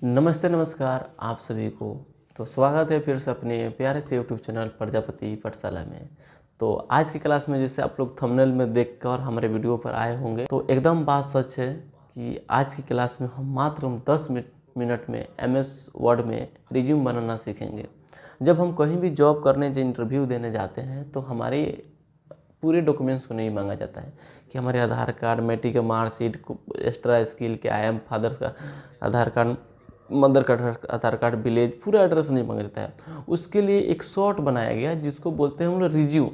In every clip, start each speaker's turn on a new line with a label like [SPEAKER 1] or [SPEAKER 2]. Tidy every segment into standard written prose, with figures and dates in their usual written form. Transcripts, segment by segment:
[SPEAKER 1] नमस्ते नमस्कार आप सभी को। तो स्वागत है फिर से अपने प्यारे से यूट्यूब चैनल प्रजापति पाठशाला में। तो आज की क्लास में जैसे आप लोग थंबनेल में देखकर हमारे वीडियो पर आए होंगे, तो एकदम बात सच है कि आज की क्लास में हम मात्र 10 मिनट में MS वर्ड में रिज्यूम बनाना सीखेंगे। जब हम कहीं भी जॉब करने या इंटरव्यू देने जाते हैं तो हमारे पूरे डॉक्यूमेंट्स को नहीं मांगा जाता है कि हमारे आधार कार्ड, मैट्रिक का मार्कशीट, एक्स्ट्रा स्किल क्या है, फादर्स का आधार कार्ड, मदर का आधार कार्ड, विलेज, पूरा एड्रेस नहीं मांगा जाता है। उसके लिए एक शॉर्ट बनाया गया जिसको बोलते हैं हम लोग रिज्यूम।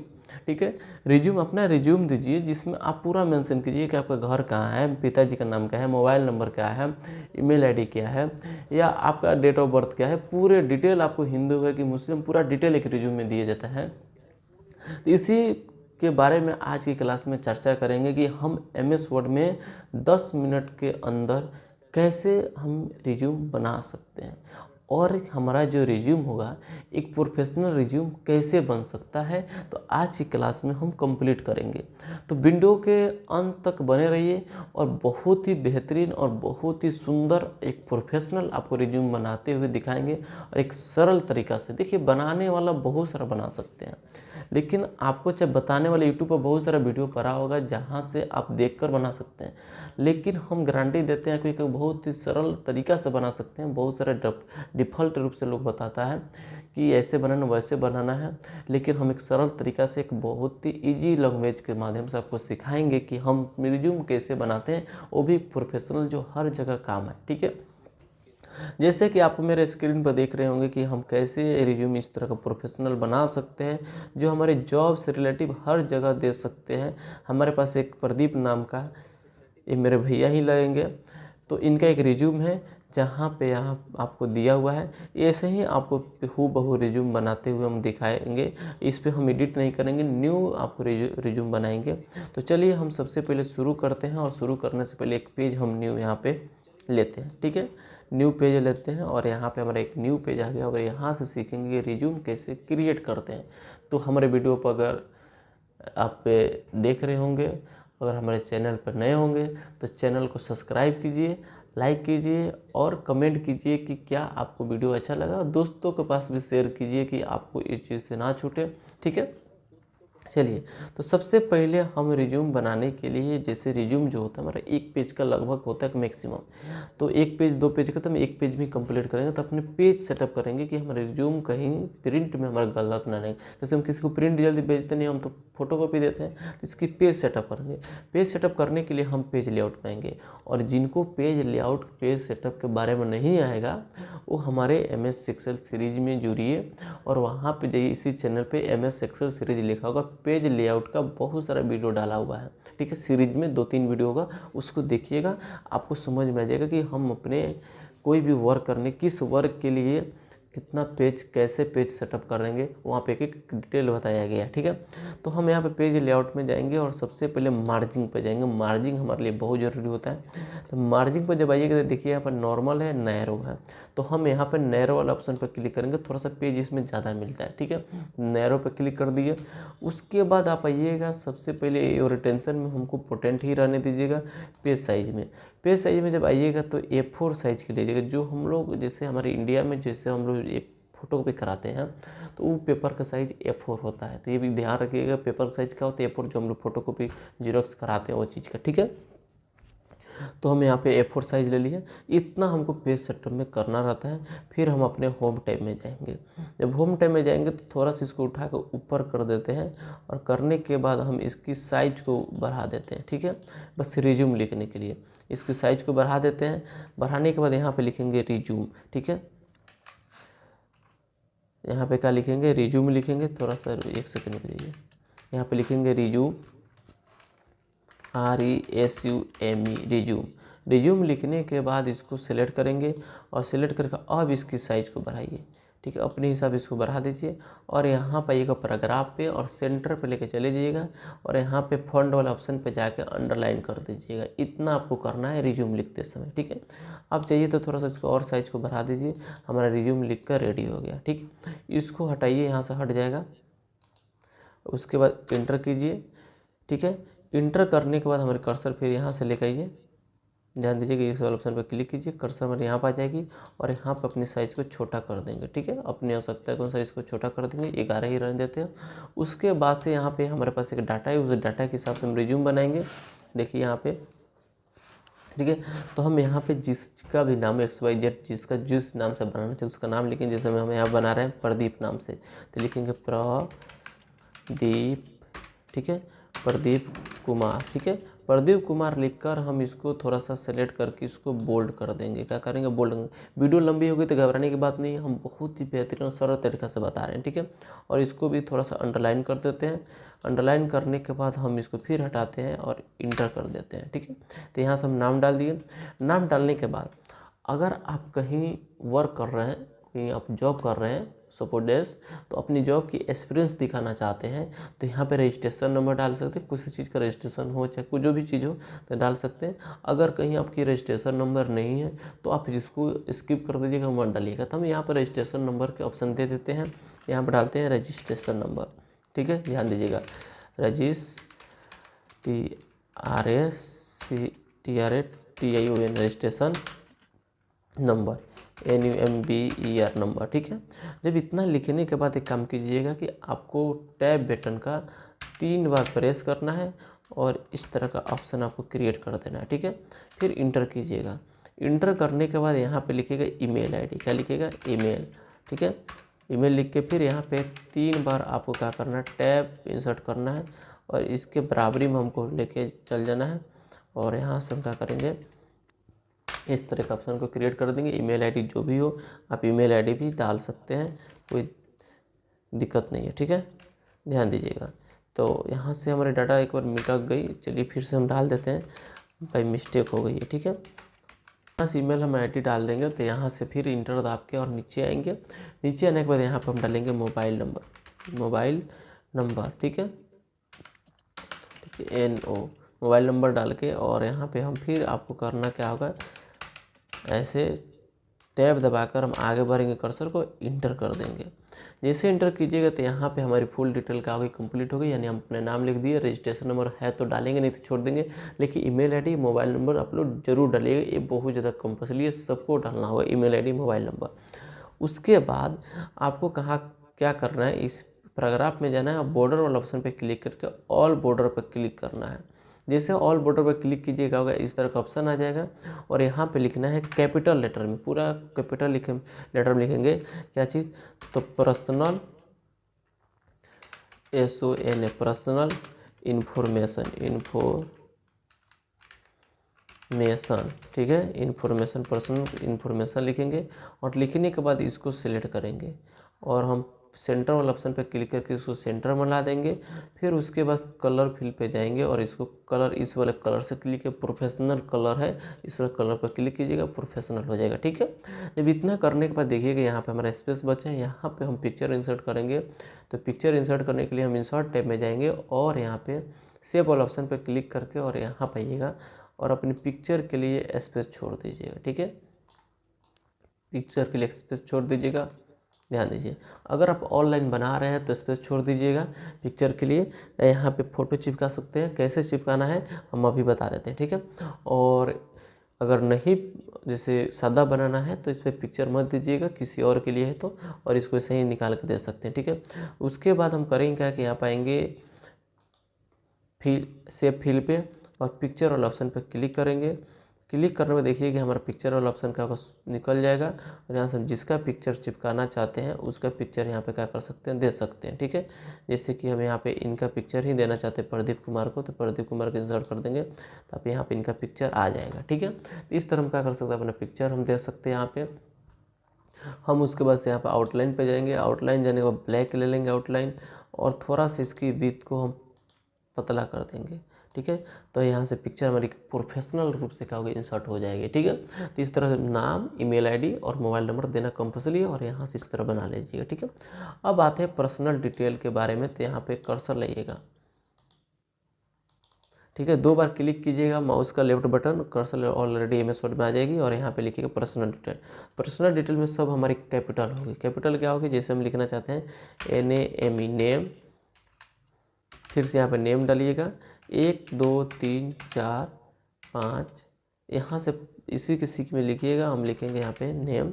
[SPEAKER 1] ठीक है, रिज्यूम, अपना रिज्यूम दीजिए जिसमें आप पूरा मेंशन कीजिए कि आपका घर कहाँ है, पिताजी का नाम क्या है, मोबाइल नंबर क्या है, ईमेल आईडी क्या है, या आपका डेट ऑफ बर्थ क्या है, पूरे डिटेल, आपको हिंदू है कि मुस्लिम, पूरा डिटेल एक रिज्यूम में दिया जाता है। तो इसी के बारे में आज की क्लास में चर्चा करेंगे कि हम MS वर्ड में 10 मिनट के अंदर कैसे हम रिज्यूम बना सकते हैं और हमारा जो रिज्यूम होगा एक प्रोफेशनल रिज्यूम कैसे बन सकता है। तो आज की क्लास में हम कंप्लीट करेंगे। तो वीडियो के अंत तक बने रहिए और बहुत ही बेहतरीन और बहुत ही सुंदर एक प्रोफेशनल आपको रिज्यूम बनाते हुए दिखाएंगे और एक सरल तरीका से। देखिए, बनाने वाला बहुत सारा बना सकते हैं, लेकिन आपको चाहे बताने वाले यूट्यूब पर बहुत सारा वीडियो पड़ा होगा जहाँ से आप देखकर बना सकते हैं, लेकिन हम गारंटी देते हैं कि बहुत ही सरल तरीका से बना सकते हैं। बहुत सारे डिफ़ॉल्ट रूप से लोग बताता है कि ऐसे बनाना वैसे बनाना है, लेकिन हम एक सरल तरीका से एक बहुत ही इजी लैंग्वेज के माध्यम से आपको सिखाएंगे कि हम रिज्यूम कैसे बनाते हैं, वो भी प्रोफेशनल, जो हर जगह काम है। ठीक है, जैसे कि आप मेरे स्क्रीन पर देख रहे होंगे कि हम कैसे रिज्यूम इस तरह का प्रोफेशनल बना सकते हैं जो हमारे जॉब से रिलेटिव हर जगह दे सकते हैं। हमारे पास एक प्रदीप नाम का, ये मेरे भैया ही लगेंगे, तो इनका एक रिज्यूम है जहाँ पे यहाँ आपको दिया हुआ है। ऐसे ही आपको हूबहू रिज्यूम बनाते हुए हम दिखाएंगे। इस पे हम एडिट नहीं करेंगे, न्यू आपको रिज्यूम बनाएंगे। तो चलिए हम सबसे पहले शुरू करते हैं, और शुरू करने से पहले एक पेज हम न्यू यहाँ पे लेते हैं। ठीक है, न्यू पेज लेते हैं और यहाँ पे हमारा एक न्यू पेज आ गया और यहाँ से सीखेंगे रिज्यूम कैसे क्रिएट करते हैं। तो हमारे वीडियो पर अगर आप देख रहे होंगे, अगर हमारे चैनल पर नए होंगे तो चैनल को सब्सक्राइब कीजिए, लाइक कीजिए और कमेंट कीजिए कि क्या आपको वीडियो अच्छा लगा। दोस्तों के पास भी शेयर कीजिए कि आपको इस चीज़ से ना छूटे। ठीक है, चलिए, तो सबसे पहले हम रिज्यूम बनाने के लिए, जैसे रिज्यूम जो होता है हमारा एक पेज का लगभग होता है मैक्सिमम, तो एक पेज, दो पेज का, तो हम एक पेज भी कंप्लीट करेंगे। तो अपने पेज सेटअप करेंगे कि हमारा रिज्यूम कहीं प्रिंट में हमारा गलत ना नहीं। जैसे हम किसी को प्रिंट जल्दी भेजते नहीं, हम तो फोटोकॉपी देते हैं, तो इसकी पेज सेटअप करेंगे। पेज सेटअप करने के लिए हम पेज लेआउट पाएंगे, और जिनको पेज लेआउट, पेज सेटअप के बारे में नहीं आएगा वो हमारे MS एक्सेल सीरीज में जुड़िए, और वहाँ पे जाइए, इसी चैनल पे MS एक्सेल सीरीज लिखा होगा, पेज लेआउट का बहुत सारा वीडियो डाला हुआ है। ठीक है, सीरीज में 2-3 वीडियो होगा, उसको देखिएगा, आपको समझ में आ जाएगा कि हम अपने कोई भी वर्क करने, किस वर्क के लिए कितना पेज, कैसे पेज सेटअप करेंगे, वहाँ पे एक डिटेल बताया गया है। ठीक है, तो हम यहाँ पे पेज लेआउट में जाएंगे और सबसे पहले मार्जिन पे जाएंगे। मार्जिन हमारे लिए बहुत ज़रूरी होता है। तो मार्जिन पर जब आइएगा तो देखिए यहाँ पर नॉर्मल है, नैरो है, तो हम यहाँ पर नैरो वाला ऑप्शन पर क्लिक करेंगे, थोड़ा सा पेज इसमें ज़्यादा मिलता है। ठीक है, नैरो पर क्लिक कर दिए। उसके बाद आप आइएगा, सबसे पहले और रिटेंशन में हमको पोटेंट ही रहने दीजिएगा। पेज साइज में, पेज साइज में जब आइएगा तो A4 साइज के लीजिएगा, जो हम लोग, जैसे हमारे इंडिया में जैसे हम लोग एक फोटो पे कराते हैं तो वो पेपर का साइज A4 होता है। तो ये भी ध्यान रखिएगा, पेपर का साइज क्या होता है, A4, जो हम लोग फोटो कॉपी जीरोक्स कराते हैं वो चीज़ का। ठीक है, तो हम यहाँ पे A4 साइज ले लिए। इतना हमको पेज सेटअप में करना रहता है। फिर हम अपने होम टैब में जाएंगे। जब होम टैब में जाएंगे तो थोड़ा सा इसको उठा कर ऊपर कर देते हैं, और करने के बाद हम इसकी साइज को बढ़ा देते हैं। ठीक है, बस रिज्यूम लिखने के लिए इसकी साइज को बढ़ा देते हैं। बढ़ाने के बाद यहाँ पे लिखेंगे रिज्यूम। ठीक है, यहाँ पे क्या लिखेंगे, रिज्यूम लिखेंगे। थोड़ा सा एक सेकंड के लिए यहाँ पे लिखेंगे रिज्यूम, RESUME, रिज्यूम। रिज्यूम लिखने के बाद इसको सिलेक्ट करेंगे, और सिलेक्ट करके अब इसकी साइज़ को बढ़ाइए। ठीक है, अपने हिसाब इसको बढ़ा दीजिए, और यहाँ पर आइएगा पैराग्राफ पे और सेंटर पे लेके चले जाइएगा, और यहाँ पे फॉन्ट वाला ऑप्शन पे जाके अंडरलाइन कर दीजिएगा। इतना आपको करना है रिज्यूम लिखते समय। ठीक है, अब चाहिए तो थोड़ा सा इसको और साइज़ को बढ़ा दीजिए। हमारा रिज्यूम लिख कर रेडी हो गया। ठीक, इसको हटाइए, यहाँ से हट जाएगा। उसके बाद इंटर कीजिए। ठीक है, इंटर करने के बाद हमारे कर्सर फिर यहाँ से लेकर आइए, ध्यान दीजिएगा, इस वाले ऑप्शन पर क्लिक कीजिए, कर्सर हमारे यहाँ पर आ जाएगी और यहाँ पर अपनी साइज़ को छोटा कर देंगे। ठीक है, अपनी आवश्यकता के अनुसार इसको छोटा कर देंगे, 11 ही रहने देते हैं। उसके बाद से यहाँ पे हमारे पास एक डाटा है, उस डाटा के हिसाब से हम रिज्यूम बनाएंगे। देखिए यहाँ पे, ठीक है, तो हम यहाँ पे जिसका भी नाम XYZ, जिसका जिस नाम से बनाना चाहिए उसका नाम लिखेंगे। जैसे हम यहाँ बना रहे हैं प्रदीप नाम से, तो लिखेंगे प्रदीप, ठीक है, प्रदीप कुमार। ठीक है, प्रदीप कुमार लिखकर हम इसको थोड़ा सा सेलेक्ट करके इसको बोल्ड कर देंगे। क्या करेंगे, बोल्ड करेंगे। वीडियो लंबी होगी तो घबराने की बात नहीं है, हम बहुत ही बेहतरीन और सरल तरीक़े से बता रहे हैं। ठीक है, और इसको भी थोड़ा सा अंडरलाइन कर देते हैं। अंडरलाइन करने के बाद हम इसको फिर हटाते हैं और इंटर कर देते हैं। ठीक है, तो यहाँ से हम नाम डाल दिए। नाम डालने के बाद अगर आप कहीं वर्क कर रहे हैं, कहीं आप जॉब कर रहे हैं, सपोज डेज, तो अपनी जॉब की एक्सपीरियंस दिखाना चाहते हैं तो यहाँ पे रजिस्ट्रेशन नंबर डाल सकते हैं। किसी चीज़ का रजिस्ट्रेशन हो चाहे कोई जो भी चीज़ हो तो डाल सकते हैं। अगर कहीं आपकी रजिस्ट्रेशन नंबर नहीं है तो आप इसको स्किप कर दीजिएगा, मत डालिएगा। तो हम यहाँ पर रजिस्ट्रेशन नंबर के ऑप्शन दे देते हैं, यहाँ पर डालते हैं रजिस्ट्रेशन नंबर। ठीक है, ध्यान दीजिएगा, रजिस्ट्रेशन नंबर, NUMBER नंबर। ठीक है, जब इतना लिखने के बाद एक काम कीजिएगा कि आपको टैब बटन का 3 बार प्रेस करना है और इस तरह का ऑप्शन आपको क्रिएट कर देना है। ठीक है, फिर इंटर कीजिएगा। इंटर करने के बाद यहाँ पे लिखिएगा ईमेल आईडी। क्या लिखिएगा, ईमेल। ठीक है, ईमेल लिख के फिर यहाँ पे 3 बार आपको क्या करना है, टैब इंसर्ट करना है और इसके बराबरी में हमको लेके चल जाना है। और यहाँ से हम क्या करेंगे, इस तरह का ऑप्शन को क्रिएट कर देंगे। ईमेल आईडी जो भी हो आप ईमेल आईडी भी डाल सकते हैं, कोई दिक्कत नहीं है। ठीक है, ध्यान दीजिएगा। तो यहाँ से हमारे डाटा एक बार मिटा गई, चलिए फिर से हम डाल देते हैं, भाई मिस्टेक हो गई है। ठीक है, यहाँ से ईमेल हम आईडी डाल देंगे। तो यहाँ से फिर इंटर दाब के और नीचे आएंगे। नीचे आने के बाद यहाँ पर हम डालेंगे मोबाइल नंबर। ठीक है, NO मोबाइल नंबर डाल के, और यहाँ पे हम फिर आपको करना क्या होगा, ऐसे टैब दबाकर हम आगे बढ़ेंगे, कर्सर को इंटर कर देंगे। जैसे इंटर कीजिएगा तो यहाँ पे हमारी फुल डिटेल क्या होगी, कंप्लीट हो गई। यानी हम अपने नाम लिख दिए, रजिस्ट्रेशन नंबर है तो डालेंगे, नहीं तो छोड़ देंगे। लेकिन ईमेल आईडी, मोबाइल नंबर आप लोग जरूर डालिएगा, ये बहुत ज़्यादा कंपल्सरी है, सबको डालना होगा, ईमेल आईडी, मोबाइल नंबर। उसके बाद आपको कहाँ क्या करना है, इस पैराग्राफ में जाना है, बॉर्डर वाला ऑप्शन पर क्लिक करके ऑल बॉर्डर पर क्लिक करना है। जैसे ऑल बॉर्डर पर क्लिक कीजिएगा होगा इस तरह का ऑप्शन आ जाएगा और यहाँ पे लिखना है कैपिटल लेटर में, पूरा कैपिटल लेटर में लिखेंगे। क्या चीज़, तो पर्सनल, SON, पर्सनल इन्फॉर्मेशन। ठीक है, इन्फॉर्मेशन, पर्सनल इन्फॉर्मेशन लिखेंगे और लिखने के बाद इसको सिलेक्ट करेंगे और हम सेंटर वाला ऑप्शन पे क्लिक करके इसको सेंटर में ला देंगे। फिर उसके बाद कलर फिल पे जाएंगे और इसको कलर, इस वाले कलर से क्लिक है, प्रोफेशनल कलर है, इस वाले कलर पर क्लिक कीजिएगा, प्रोफेशनल हो जाएगा। ठीक है, जब इतना करने के बाद देखिएगा यहाँ पे हमारा स्पेस बचा है, यहाँ पे हम पिक्चर इंसर्ट करेंगे। तो पिक्चर इंसर्ट करने के लिए हम इंसर्ट टैब में जाएंगे और यहाँ पे सेव वाला ऑप्शन पर क्लिक करके और यहाँ पाइएगा और अपनी पिक्चर के लिए स्पेस छोड़ दीजिएगा। ठीक है, पिक्चर के लिए स्पेस छोड़ दीजिएगा। ध्यान दीजिए, अगर आप ऑनलाइन बना रहे हैं तो स्पेस छोड़ दीजिएगा पिक्चर के लिए। यहाँ पे फ़ोटो चिपका सकते हैं, कैसे चिपकाना है हम अभी बता देते हैं। ठीक है, और अगर नहीं जैसे सादा बनाना है तो इस पर पिक्चर मत दीजिएगा, किसी और के लिए है तो, और इसको ऐसे ही निकाल के दे सकते हैं। ठीक है, उसके बाद हम करेंगे क्या कि यहाँ पाएंगे सेव फिल पे और पिक्चर वाला ऑप्शन पर क्लिक करेंगे। क्लिक करने में देखिए कि हमारा पिक्चर वाला ऑप्शन का निकल जाएगा और यहाँ से हम जिसका पिक्चर चिपकाना चाहते हैं उसका पिक्चर यहाँ पे क्या कर सकते हैं, दे सकते हैं। ठीक है, जैसे कि हम यहाँ पे इनका पिक्चर ही देना चाहते हैं प्रदीप कुमार को, तो प्रदीप कुमार को इंसर्ट कर देंगे तो आप यहाँ पे इनका पिक्चर आ जाएगा। ठीक है, तो इस तरह हम क्या कर सकते हैं, अपना पिक्चर हम दे सकते हैं यहाँ पे। हम उसके बाद से यहाँ पर आउटलाइन पर जाएंगे, आउटलाइन जाने के बाद ब्लैक ले लेंगे आउटलाइन और थोड़ा सा इसकी विड्थ को हम पतला कर देंगे। ठीक है, तो यहाँ से पिक्चर हमारी प्रोफेशनल रूप से क्या होगी, इंसर्ट हो जाएगी। ठीक है, तो इस तरह से नाम, ईमेल आईडी और मोबाइल नंबर देना कंपल्सरी है और यहाँ से इस तरह बना लीजिएगा। ठीक है, अब आते हैं पर्सनल डिटेल के बारे में। तो यहाँ पे कर्सर लाइएगा। ठीक है, 2 बार क्लिक कीजिएगा माउस का left button, cursor already MS word में आ जाएगी और यहाँ पे लिखिएगा पर्सनल डिटेल। पर्सनल डिटेल में सब हमारी कैपिटल होगी। कैपिटल क्या होगी, जैसे हम लिखना चाहते हैं NAME, नेम, फिर से यहाँ पे नेम डालिएगा, 1 2 3 4 5 यहाँ से इसी किसी में लिखिएगा, हम लिखेंगे यहाँ पे नेम।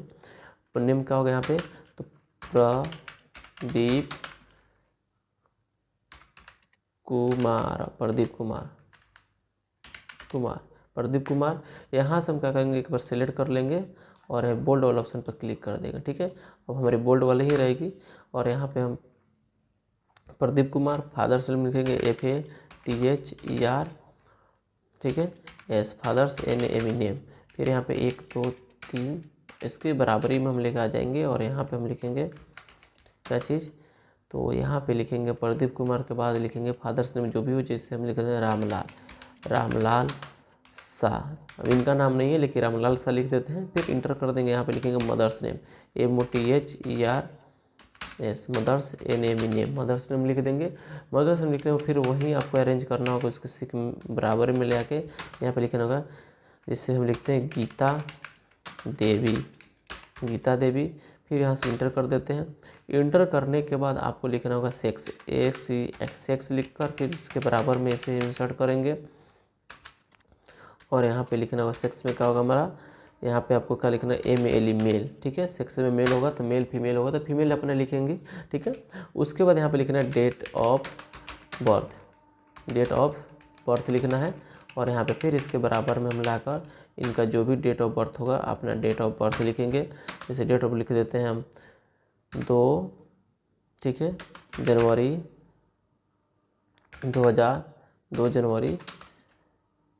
[SPEAKER 1] तो नेम क्या होगा यहाँ पे, तो प्रदीप कुमार, प्रदीप कुमार। यहाँ से हम क्या करेंगे, एक बार सिलेक्ट कर लेंगे और बोल्ड वाला ऑप्शन पर क्लिक कर देंगे। ठीक है, अब हमारी बोल्ड वाली ही रहेगी। और यहाँ पे हम प्रदीप कुमार, फादर्स नेम लिखेंगे FATHER, ठीक है, एस फादर्स NAME नेम। फिर यहाँ पे 1 2 3 इसके बराबरी में हम लेकर आ जाएंगे और यहाँ पे हम लिखेंगे क्या चीज़, तो यहाँ पे लिखेंगे प्रदीप कुमार के बाद लिखेंगे फादर्स नेम जो भी हो, जैसे हम लिखेंगे रामलाल शाह। अब इनका नाम नहीं है लेकिन रामलाल शाह लिख देते हैं। फिर इंटर कर देंगे, यहाँ पे लिखेंगे mother's name MOTHERS, mother's NAME name, mother's name लिख देंगे। मदर्स नेम लिखने में फिर वहीं आपको अरेंज करना होगा, उसके बराबर में ले आके यहाँ पे लिखना होगा, जिससे हम लिखते हैं गीता देवी। फिर यहाँ से इंटर कर देते हैं। इंटर करने के बाद आपको लिखना होगा सेक्स लिख कर फिर इसके बराबर में इसे इंसर्ट करेंगे और यहाँ पे लिखना होगा सेक्स में क्या होगा हमारा, यहाँ पे आपको क्या लिखना है MALE मेल। ठीक है, सेक्स में मेल होगा तो मेल, फीमेल होगा तो फीमेल अपने लिखेंगे। ठीक है, उसके बाद यहाँ पे लिखना है डेट ऑफ बर्थ लिखना है और यहाँ पे फिर इसके बराबर में हम लाकर इनका जो भी डेट ऑफ बर्थ होगा अपना डेट ऑफ बर्थ लिखेंगे। जैसे डेट ऑफ लिख देते हैं हम 2, ठीक है, जनवरी 2000, 2 जनवरी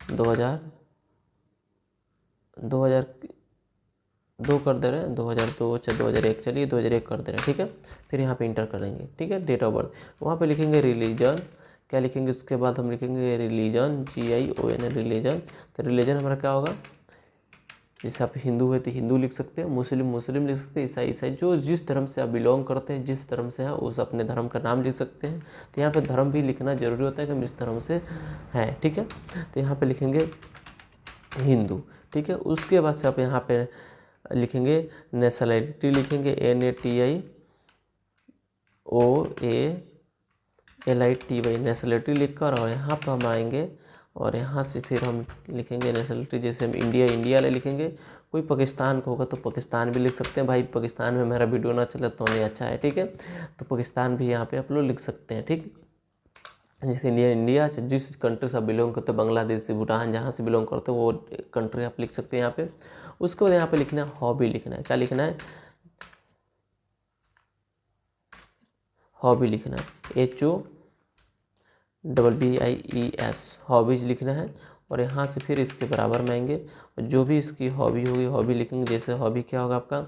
[SPEAKER 1] 2002 कर दे रहे हैं, 2002 2001, चलिए 2001 कर दे रहे हैं। ठीक है, फिर यहाँ पे इंटर करेंगे। ठीक है, डेट ऑफ बर्थ वहाँ पे लिखेंगे रिलीजन, क्या लिखेंगे उसके बाद हम लिखेंगे रिलीजन GION रिलीजन। तो रिलीजन हमारा क्या होगा, जैसे आप हिंदू है तो हिंदू लिख सकते हैं, मुस्लिम लिख सकते हैं, ईसाई जो जिस धर्म से आप बिलोंग करते हैं, जिस धर्म से हैं उस अपने धर्म का नाम लिख सकते हैं। तो यहाँ पे धर्म भी लिखना जरूरी होता है कि हम इस धर्म से हैं। ठीक है, तो यहाँ पे लिखेंगे हिंदू। ठीक है, उसके बाद से आप यहाँ पे लिखेंगे नेशनलिटी, लिखेंगे NATIONALITY नेशनलिटी लिखकर और यहाँ पर हम आएंगे और यहाँ से फिर हम लिखेंगे नेशनलिटी, जैसे हम इंडिया वाले लिखेंगे। कोई पाकिस्तान का होगा तो पाकिस्तान भी लिख सकते हैं, भाई पाकिस्तान में मेरा वीडियो ना चले तो नहीं अच्छा है। ठीक है, तो पाकिस्तान भी यहाँ पे आप लोग लिख सकते हैं। ठीक, जैसे इंडिया जिस कंट्री से आप बिलोंग करते हो, बांग्लादेश, भूटान, जहाँ से बिलोंग करते हो वो कंट्री आप लिख सकते हैं यहाँ पे। उसके बाद यहाँ पे लिखना है हॉबी लिखना है, क्या लिखना है, हॉबी लिखना है HOBBIES हॉबीज लिखना है। और यहाँ से फिर इसके बराबर में आएंगे और जो भी इसकी हॉबी होगी हॉबी लिखेंगे। जैसे हॉबी क्या होगा आपका,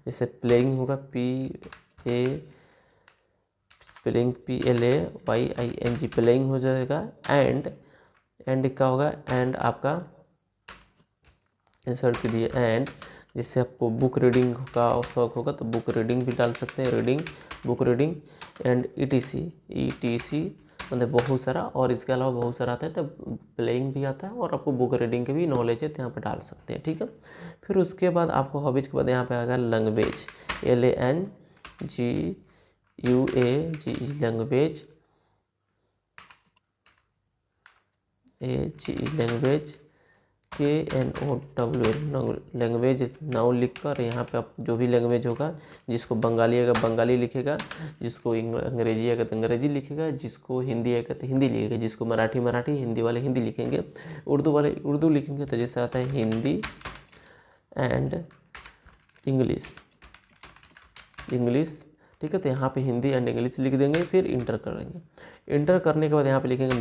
[SPEAKER 1] जैसे प्लेइंग होगा PLAYING प्लेइंग हो जाएगा। एंड क्या होगा, एंड आपका इंसर्ट के लिए एंड, जिससे आपको बुक रीडिंग का शौक होगा तो बुक रीडिंग भी डाल सकते हैं, बुक रीडिंग एंड ETC मतलब बहुत सारा, और इसके अलावा बहुत सारा आता है तो प्लेइंग भी आता है और आपको बुक रीडिंग के भी नॉलेज है तो यहाँ पे डाल सकते हैं। ठीक है, फिर उसके बाद आपको हॉबीज के बाद यहाँ पे आएगा language language KNOWL language now लिखकर यहाँ पे आप जो भी लैंग्वेज होगा, जिसको बंगाली आएगा बंगाली लिखेगा, जिसको अंग्रेजी आएगा तो अंग्रेजी लिखेगा, जिसको हिंदी आएगा तो हिंदी लिखेगा, जिसको मराठी हिंदी वाले हिंदी लिखेंगे, उर्दू वाले उर्दू लिखेंगे। तो जैसे आता है हिंदी एंड इंग्लिश। ठीक है, तो यहाँ पे हिंदी एंड इंग्लिश लिख देंगे, फिर इंटर करेंगे। इंटर करने के बाद यहाँ पे लिखेंगे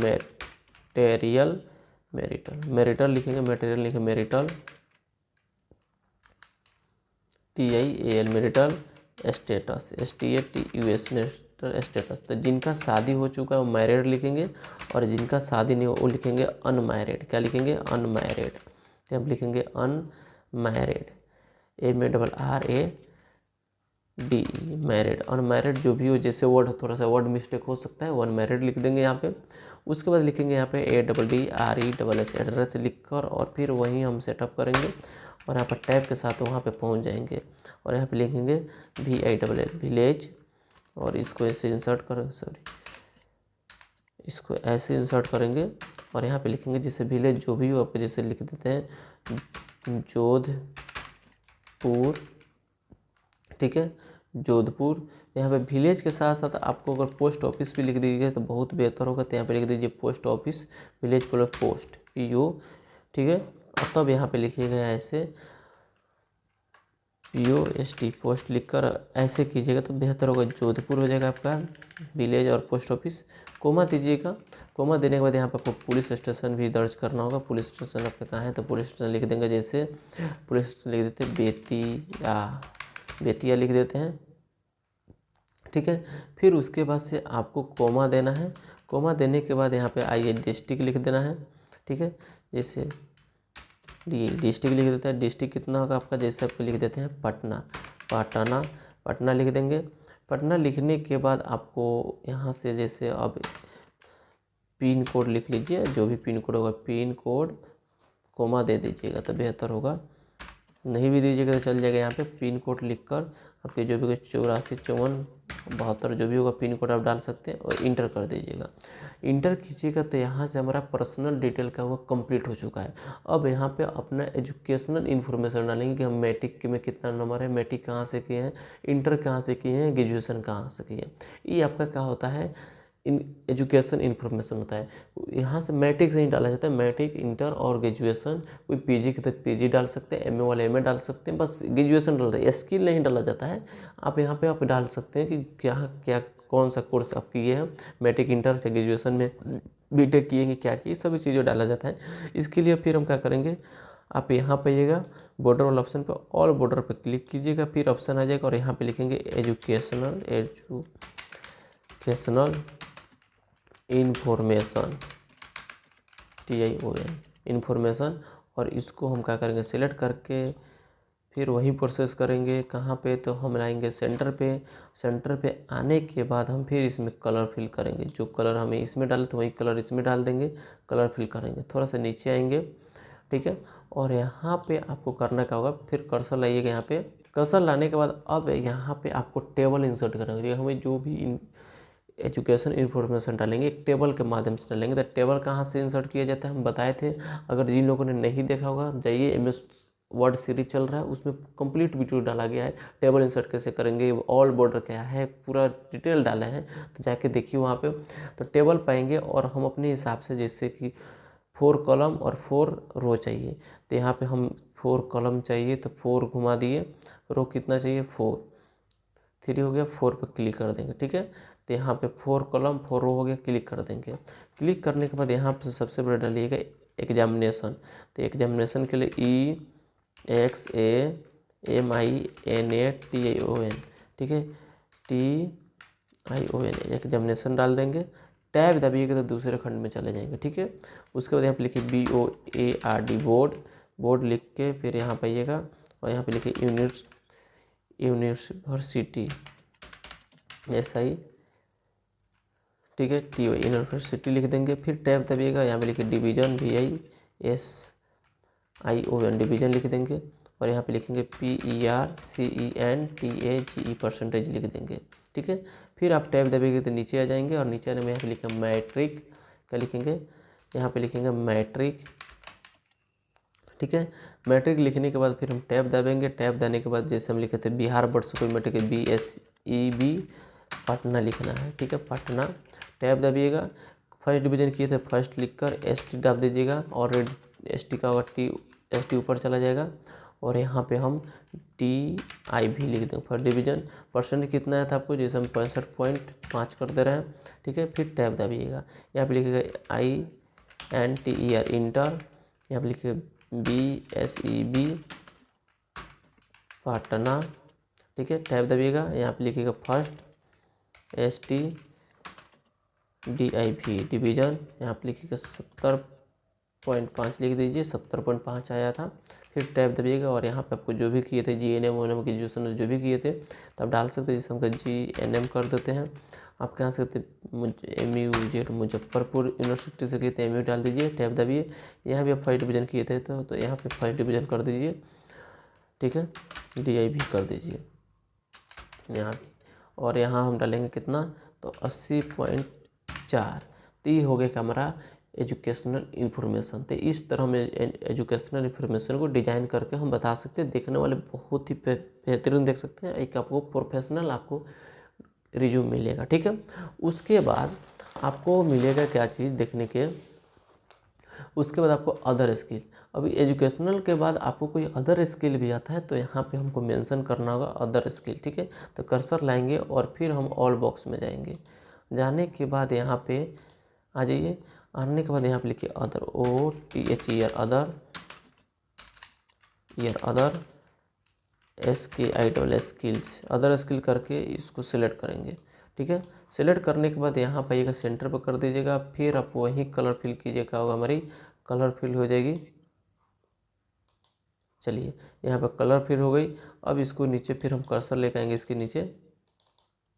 [SPEAKER 1] मैरिटल लिखेंगे, marital TIAL marital status STATUS marital status. तो जिनका शादी हो चुका है वो मैरिड लिखेंगे और जिनका शादी नहीं हो वो लिखेंगे अनमैरिड। क्या लिखेंगे, अनमैरिड। तो हम लिखेंगे अनमैरिड MARRAD मैरिड। अनमैरिड जो भी हो, जैसे वर्ड थोड़ा सा वर्ड मिस्टेक हो सकता है, वो अनमैरिड लिख देंगे यहाँ पे। उसके बाद लिखेंगे यहाँ पे ADDRESS एड्रेस लिखकर और फिर वहीं हम सेटअप करेंगे और यहाँ पर टैब के साथ वहाँ पे पहुँच जाएंगे और यहाँ पे लिखेंगे VILL विलेज और इसको ऐसे इंसर्ट करेंगे, इसको ऐसे इंसर्ट करेंगे और यहाँ पे लिखेंगे जैसे विलेज जो भी हो आपको, जैसे लिख देते हैं जोधपुर, ठीक है, जोधपुर। यहाँ पे विलेज के साथ साथ आपको अगर पोस्ट ऑफिस भी लिख दीजिए तो बहुत बेहतर होगा। तो यहाँ पे लिख दीजिए post office, village plus post PO, ठीक है। और तब यहाँ पे लिखिएगा ऐसे POST, पोस्ट लिखकर ऐसे कीजिएगा तो बेहतर होगा। जोधपुर हो जाएगा आपका विलेज और पोस्ट ऑफिस, कोमा दीजिएगा। कोमा देने के बाद यहाँ पर आपको पुलिस स्टेशन भी दर्ज करना होगा। पुलिस स्टेशन आपका कहाँ है, तो पुलिस स्टेशन लिख देंगे, जैसे पुलिस स्टेशन लिख देते हैं बेतिया लिख देते हैं, ठीक है। फिर उसके बाद से आपको कोमा देना है। कोमा देने के बाद यहाँ पे आइए डिस्ट्रिक्ट लिख देना है, ठीक है। जैसे डिस्ट्रिक्ट लिख देते हैं, डिस्ट्रिक्ट कितना होगा आपका, जैसे आपको लिख देते हैं पटना लिख देंगे। पटना लिखने के बाद आपको यहाँ से जैसे अब पिन कोड लिख लीजिए, जो भी पिन कोड होगा पिन कोड कोमा दे दीजिएगा तो बेहतर होगा। नहीं भी दीजिएगा तो चल जाएगा। यहाँ पे पिन कोड लिखकर आपके जो भी 84 54 72 जो भी होगा पिन कोड आप डाल सकते हैं और इंटर कर दीजिएगा। इंटर कीजिएगा तो यहाँ से हमारा पर्सनल डिटेल का वो कंप्लीट हो चुका है। अब यहाँ पे अपना एजुकेशनल इन्फॉर्मेशन डालेंगे कि हम मैट्रिक में कितना नंबर है, मैट्रिक कहाँ से किए हैं, इंटर कहाँ से किए हैं, ग्रेजुएशन कहाँ से किए हैं। ये आपका क्या होता है, एजुकेशन इन्फॉर्मेशन होता है। यहाँ से मैट्रिक से ही डाला जाता है, मैट्रिक, इंटर और ग्रेजुएशन। कोई PG की तो PG डाल सकते हैं, MA वाले MA डाल सकते हैं, बस ग्रेजुएशन डालते हैं, स्किल नहीं डाला जाता है। आप यहाँ पे आप डाल सकते हैं कि क्या कौन सा कोर्स आप किए हैं, मैट्रिक, इंटर से ग्रेजुएशन में BTech किए कि क्या किए, सभी चीज़ें डाला जाता है। इसके लिए फिर हम क्या करेंगे, आप यहाँ पे आइएगा बॉर्डर वाला ऑप्शन पे, ऑल बॉर्डर पे क्लिक कीजिएगा, फिर ऑप्शन आ जाएगा और यहाँ पे लिखेंगे एजुकेशनल इन्फॉर्मेशन, TION इन्फॉर्मेशन। और इसको हम क्या करेंगे, सिलेक्ट करके फिर वही प्रोसेस करेंगे। कहाँ पे, तो हम आएंगे सेंटर पे आने के बाद हम फिर इसमें कलर फिल करेंगे। जो कलर हमें इसमें डाले तो वही कलर इसमें डाल देंगे, कलर फिल करेंगे। थोड़ा सा नीचे आएंगे, ठीक है। और यहाँ पे आपको करना क्या होगा, फिर कर्सर लाइएगा। यहाँ पे कर्सर लाने के बाद अब यहाँ पे आपको टेबल इंसर्ट करेंगे। हमें जो भी एजुकेशन इन्फॉर्मेशन डालेंगे एक टेबल के माध्यम से डालेंगे। तो टेबल कहाँ से इंसर्ट किया जाता है हम बताए थे। अगर जिन लोगों ने नहीं देखा होगा जाइए, MS वर्ड सीरीज चल रहा है, उसमें कंप्लीट वीडियो डाला गया है। टेबल इंसर्ट कैसे करेंगे, ऑल बॉर्डर क्या है, पूरा डिटेल डाला है, तो जाके देखिए वहाँ पे। तो टेबल पाएंगे और हम अपने हिसाब से, जैसे कि 4 कॉलम और 4 रो चाहिए, तो यहाँ पे हम 4 कॉलम चाहिए तो 4 घुमा दिए, रो कितना चाहिए 4, 3 हो गया, 4 पे क्लिक कर देंगे, ठीक है। तो यहाँ पे 4 कॉलम 4 रो हो गया, क्लिक कर देंगे। क्लिक करने के बाद यहाँ पे सबसे बड़ा डालिएगा एग्जामिनेशन। तो एग्जामिनेशन के लिए EXAMINATION, ठीक है, TION एग्जामिनेशन डाल देंगे। टैब दबिएगा तो दूसरे खंड में चले जाएंगे, ठीक है। उसके बाद यहाँ पे लिखिए BOARD बोर्ड लिख के फिर यहाँ पे आइएगा और यहाँ पे लिखिए यूनिवर्सिटी SI, ठीक है, TO यूनिवर्सिटी लिख देंगे। फिर टैब दबिएगा, यहाँ पे लिखिए डिवीज़न VISION डिवीज़न लिख देंगे और यहाँ पे लिखेंगे PERCENTAGE परसेंटेज लिख देंगे, ठीक है। फिर आप टैब दबिएगा तो नीचे आ जाएंगे और नीचे आने में यहाँ पे लिखेंगे मैट्रिक, क्या लिखेंगे, यहाँ पे लिखेंगे मैट्रिक, ठीक है। मैट्रिक लिखने के बाद फिर हम टैब दबेंगे। टैब देने के बाद जैसे हम लिखे थे बिहार बोर्ड से कोई मैट्रिक BSEB पटना लिखना है, ठीक है, पटना। टैब दबिएगा, फर्स्ट डिवीज़न किए थे फर्स्ट लिखकर ST डाल दीजिएगा और ST का होगा ST ऊपर चला जाएगा और यहाँ पे हम TIV लिख देंगे फर्स्ट डिवीज़न। परसेंट कितना है था आपको, जैसे हम 65.5 कर दे रहे हैं, ठीक है। फिर टैब दबिएगा, यहाँ पे लिखिएगा INTER इंटर, यहाँ पे लिखिएगा BSEB पटना, ठीक है। टैब दबिएगा, यहाँ पे लिखिएगा फर्स्ट ST DIV डिवीज़न, यहाँ पे लिखिएगा 70.5 लिख दीजिए, 70.5 आया था। फिर टैब दबिएगा और यहाँ पे आपको जो भी किए थे GNM ONM ग्रेजुएशन जो भी किए थे तो आप डाल सकते हैं। जैसे हमका GNM कर देते हैं, आप कहाँ से MUZ मुजफ्फरपुर यूनिवर्सिटी से किए थे MU डाल दीजिए, टैब दबिए। यहाँ भी आप फर्स्ट डिवीज़न किए थे तो यहाँ पे फर्स्ट डिवीज़न कर दीजिए, ठीक है, DIV कर दीजिए यहाँ भी। और यहाँ हम डालेंगे कितना, तो 80.4। तो ये हो गया हमारा एजुकेशनल इन्फॉर्मेशन। तो इस तरह हम एजुकेशनल इन्फॉर्मेशन को डिजाइन करके हम बता सकते हैं। देखने वाले बहुत ही बेहतरीन देख सकते हैं, एक आपको प्रोफेशनल आपको रिज्यूम मिलेगा। ठीक है, उसके बाद आपको मिलेगा क्या चीज़ देखने के, उसके बाद आपको अदर स्किल। अभी एजुकेशनल के बाद आपको कोई अदर स्किल भी आता है तो यहाँ पे हमको मेंशन करना होगा अदर स्किल। ठीक है, तो कर्सर लाएंगे और फिर हम ऑल बॉक्स में जाएंगे। जाने के बाद यहाँ पे आ जाइए, आने के बाद यहाँ पे लिखिए other, OTHER other, other SKILL skills, other skill करके इसको सिलेक्ट करेंगे। ठीक है, सिलेक्ट करने के बाद यहाँ पर आइएगा, सेंटर पर कर दीजिएगा, फिर आप वही कलर फिल कीजिएगा, होगा हमारी कलर फिल हो जाएगी। चलिए यहाँ पर कलर फिल हो गई। अब इसको नीचे फिर हम कर्सर लेकर आएंगे, इसके नीचे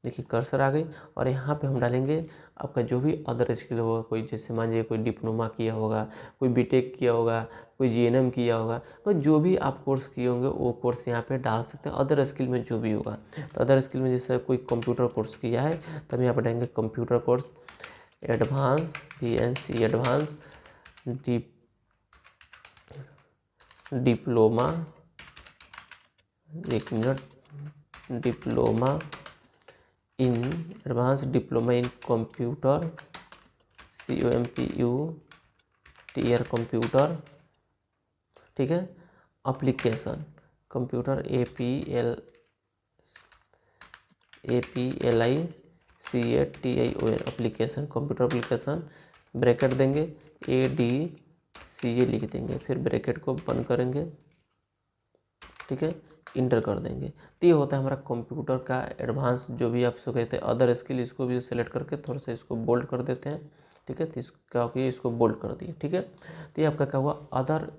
[SPEAKER 1] देखिए कर्सर आ गई, और यहाँ पे हम डालेंगे आपका जो भी अदर स्किल होगा, कोई जैसे मान लीजिए कोई डिप्लोमा किया होगा, कोई बीटेक किया होगा, कोई GNM किया होगा, तो जो भी आप कोर्स किए होंगे वो कोर्स यहाँ पे डाल सकते हैं अदर स्किल में जो भी होगा। तो अदर स्किल में जैसे कोई कंप्यूटर कोर्स किया है तब यहाँ पर डालेंगे computer course advance, PNC advance, diploma, एक minute, diploma in advance diploma in computer, COMPUTR computer. ठीक है, application computer APLICATION application, computer application, bracket देंगे ADCA लिख देंगे, फिर ब्रैकेट को बंद करेंगे। ठीक है, इंटर कर देंगे। तो ये होता है हमारा कंप्यूटर का एडवांस जो भी आप कहते हैं अदर स्किल। इसको भी सेलेक्ट करके थोड़ा सा इसको बोल्ड कर देते हैं। ठीक है, तो इसका इसको बोल्ड कर दिए। ठीक है, तो ये आपका क्या हुआ, अदर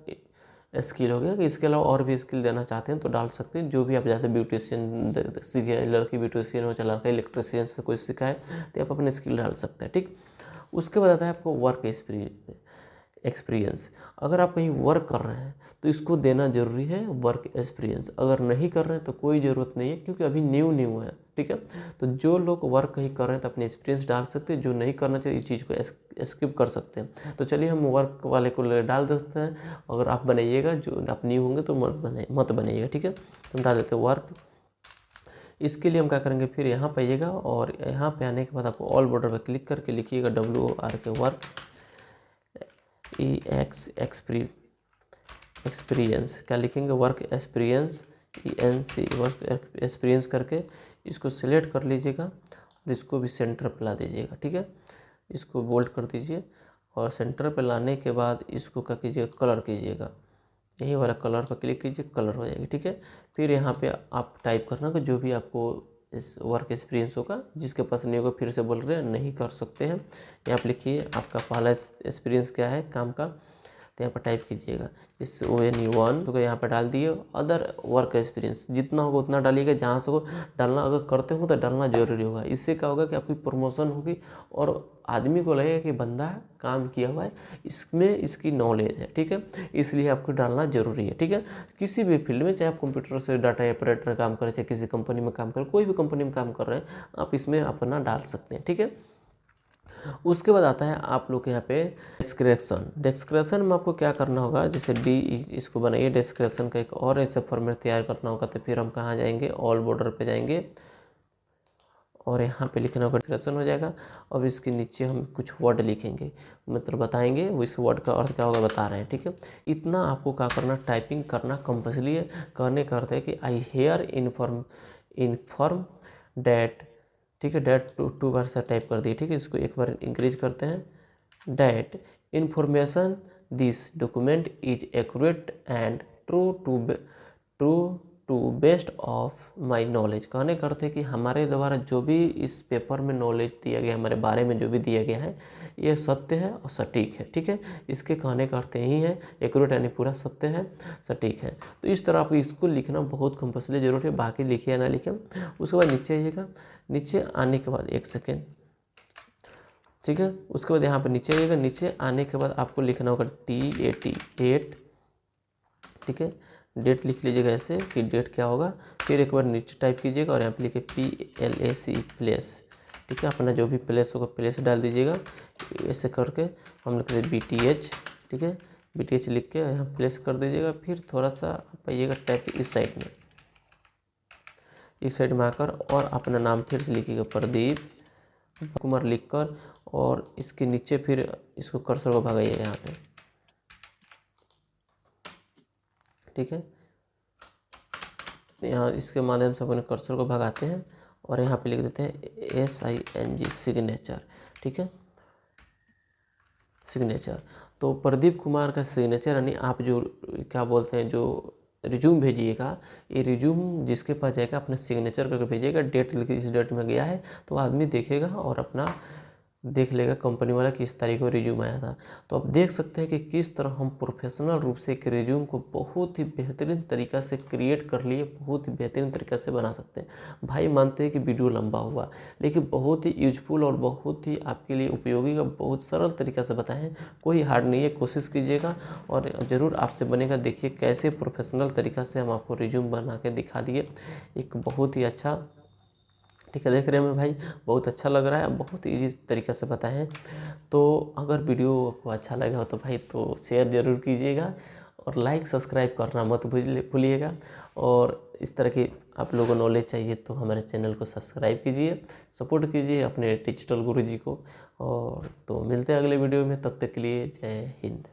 [SPEAKER 1] स्किल हो गया। कि इसके अलावा और भी स्किल देना चाहते हैं तो डाल सकते हैं, जो भी आप चाहते हैं। ब्यूटिशियन सीखे, लड़की ब्यूटिशियन हो, चाहे लड़का इलेक्ट्रिशियन से कोई सीखा है तो आप अपने स्किल डाल सकते हैं। ठीक, उसके बाद आता है आपको वर्क एक्सपीरियंस। अगर आप कहीं वर्क कर रहे हैं तो इसको देना जरूरी है, वर्क एक्सपीरियंस। अगर नहीं कर रहे हैं तो कोई ज़रूरत नहीं है, क्योंकि अभी न्यू है। ठीक है, तो जो लोग वर्क कहीं कर रहे हैं तो अपने एक्सपीरियंस डाल सकते हैं, जो नहीं करना चाहिए इस चीज़ को स्किप कर सकते हैं। तो चलिए हम वर्क वाले को डाल देते हैं। अगर आप बनाइएगा, जो आप न्यू होंगे तो मत बनाइएगा। ठीक है, तो हम डाल देते हैं वर्क। इसके लिए हम क्या करेंगे, फिर यहाँ पे आइएगा और यहाँ पे आने के बाद आपको ऑल बॉर्डर पर क्लिक करके लिखिएगा WORK वर्क एक्सपीरियंस। क्या लिखेंगे, work experience ENC, work experience करके इसको सिलेक्ट कर लीजिएगा और इसको भी सेंटर पर ला दीजिएगा। ठीक है, इसको बोल्ड कर दीजिए और सेंटर पर लाने के बाद इसको क्या कीजिएगा, कलर कीजिएगा। यही वाला कलर पर क्लिक कीजिए, कलर हो जाएगी। ठीक है, फिर यहाँ पे आप टाइप करना कि जो भी आपको इस वर्क एक्सपीरियंस होगा। जिसके पास नहीं होगा फिर से बोल रहे हैं नहीं कर सकते हैं। यहाँ पर लिखिए आपका पहला एक्सपीरियंस क्या है काम का, तो यहाँ पर टाइप कीजिएगा इस ONE1 तो यहाँ पर डाल दिए। अदर वर्क एक्सपीरियंस जितना होगा उतना डालिएगा, जहाँ से हो डालना। अगर करते हो तो डालना जरूरी होगा। इससे क्या होगा कि आपकी प्रमोशन होगी और आदमी को लगेगा कि बंदा काम किया हुआ है, इसमें इसकी नॉलेज है। ठीक है, इसलिए आपको डालना जरूरी है। ठीक है, किसी भी फील्ड में, चाहे आप कंप्यूटर से डाटा ऑपरेटर काम करें, चाहे किसी कंपनी में काम करें, कोई भी कंपनी में काम कर रहे हैं, आप इसमें अपना डाल सकते हैं। ठीक है, उसके बाद आता है आप लोग यहाँ पे डिस्क्रिप्शन। डिस्क्रिप्शन में आपको क्या करना होगा, जैसे इसको बनाइए डिस्क्रिप्शन का एक और ऐसे फॉर्मेट तैयार करना होगा। तो फिर हम कहाँ जाएंगे, ऑल बॉर्डर पे जाएंगे और यहाँ पे लिखना होगा डिस्क्रिप्शन हो जाएगा। और इसके नीचे हम कुछ वर्ड लिखेंगे, मतलब बताएंगे वो इस वर्ड का अर्थ क्या होगा बता रहे हैं। ठीक है, इतना आपको क्या करना, टाइपिंग करना कंपल्सरी है। करने करते हैं कि आई हेयर इन्फॉर्म डैट। ठीक है, डैट टू बार से टाइप कर दिए। ठीक है, इसको एक बार इंक्रीज करते हैं। That information this document is accurate and true to best of my knowledge. कहने करते कि हमारे द्वारा जो भी इस पेपर में नॉलेज दिया गया, हमारे बारे में जो भी दिया गया है, ये सत्य है और सटीक है। ठीक है, इसके कहने का अर्थ यही है, एक्यूरेट यानी पूरा सत्य है, सटीक है। तो इस तरह आपको इसको लिखना बहुत कंपल्सरी जरूरी है। बाकी लिखिए या ना लिखें। उसके बाद नीचे आइएगा, नीचे आने के बाद एक सेकेंड। ठीक है, उसके बाद यहाँ पर नीचे आइएगा। नीचे आने के बाद आपको लिखना होगा TAT डेट। ठीक है, डेट लिख लीजिएगा ऐसे कि डेट क्या होगा। फिर एक बार नीचे टाइप कीजिएगा और यहाँ पे लिखिए PLAC प्लेस। ठीक है। अपना जो भी प्लेस होगा प्लेस डाल दीजिएगा, ऐसे करके हम लिख दें BTH, ठीक है। BTH लिख के यहाँ प्लेस कर दीजिएगा। फिर थोड़ा सा आप आइएगा टाइप इस साइड में, इस साइड में आकर और अपना नाम फिर से लिखिएगा प्रदीप कुमार लिखकर, और इसके नीचे फिर इसको कर्सर को भगाइएगा यहाँ पे, ठीक है। यहाँ इसके माध्यम से अपने कर्सर को भगाते हैं और यहाँ पे लिख देते हैं SING सिग्नेचर, ठीक है, सिग्नेचर। तो प्रदीप कुमार का सिग्नेचर, यानी आप जो क्या बोलते हैं जो रिज्यूम भेजिएगा, ये रिज्यूम जिसके पास जाएगा अपने सिग्नेचर करके भेजिएगा, डेट लिख इस डेट में गया है तो आदमी देखेगा और अपना देख लेगा कंपनी वाला किस तारीख को रिज्यूम आया था। तो आप देख सकते हैं कि किस तरह हम प्रोफेशनल रूप से एक रिज्यूम को बहुत ही बेहतरीन तरीक़ा से क्रिएट कर लिए, बहुत ही बेहतरीन तरीक़ा से बना सकते हैं। भाई मानते हैं कि वीडियो लंबा हुआ, लेकिन बहुत ही यूजफुल और बहुत ही आपके लिए उपयोगी का बहुत सरल तरीक़ा से बताएं, कोई हार्ड नहीं है। कोशिश कीजिएगा और ज़रूर आपसे बनेगा। देखिए कैसे प्रोफेशनल तरीक़ा से हम आपको रिज्यूम बना के दिखा दिए, एक बहुत ही अच्छा, ठीक है। देख रहे हैं मैं भाई, बहुत अच्छा लग रहा है, बहुत इजी तरीके से बताए हैं। तो अगर वीडियो को अच्छा लगा हो तो भाई तो शेयर ज़रूर कीजिएगा और लाइक सब्सक्राइब करना मत भूलिएगा। और इस तरह की आप लोगों को नॉलेज चाहिए तो हमारे चैनल को सब्सक्राइब कीजिए, सपोर्ट कीजिए अपने डिजिटल गुरुजी को। और तो मिलते हैं अगले वीडियो में, तब तक के लिए जय हिंद।